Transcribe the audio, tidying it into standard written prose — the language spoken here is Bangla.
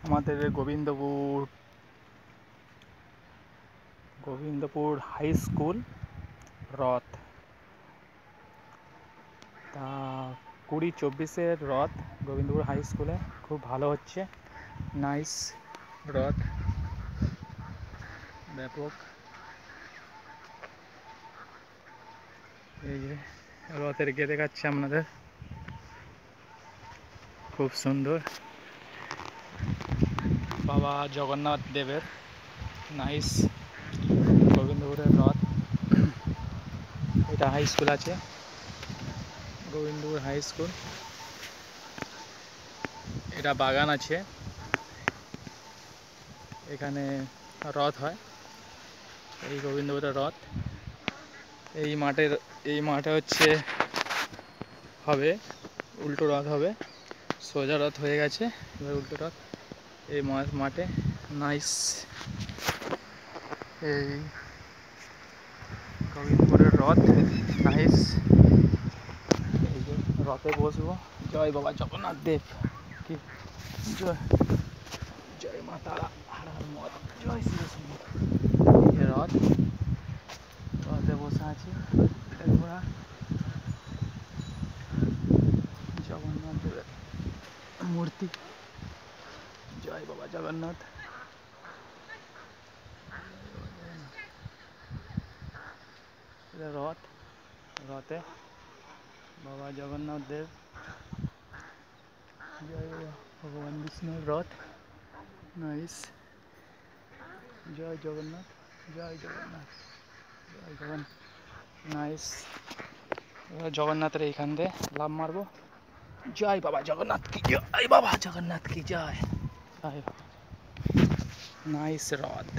আমাদের গোবিন্দপুর হাই স্কুল রথ তা 2024-এর রথ গোবিন্দপুর হাই স্কুলে খুব ভালো হচ্ছে। নাইস রথ, ব্যাপক। এই যে রথের গিয়ে দেখাচ্ছে আপনাদের, খুব সুন্দর। বাবা জগন্নাথ দেবের নাইস গোবিন্দপুরের রথ। এটা হাই স্কুল আছে, গোবিন্দপুর হাই স্কুল। এটা বাগান আছে, এখানে রথ হয়। এই গোবিন্দপুরের রথ এই মাঠে হচ্ছে হবে উল্টো রথ হবে, সোজা রথ হয়ে গেছে, এবার উল্টো রথ এই মাঠে। নাইস। এই গোবিন্দপুরের রথ নাইস। এই যে রথে বসবো। জয় বাবা জগন্নাথ দেব কি জয়, জয় মা তারা, হর হর মত, জয় শ্রী। এই যে রথে বসে আছি। ঘোড়া জগন্নাথ দেবের মূর্তি, জয় বাবা জগন্নাথ। রথে বাবা জগন্নাথ দেব, জয় বাবা ভগবান বিষ্ণুর রথ। নাইস। জয় জগন্নাথ, জয় জগন্নাথ, জয় জগন্নাথ। নাইস। এবার জগন্নাথের এইখান দিয়ে লাভ মারবো। জয় বাবা জগন্নাথ কি জয়, বাবা জগন্নাথ কি জয়। নাইস রথ।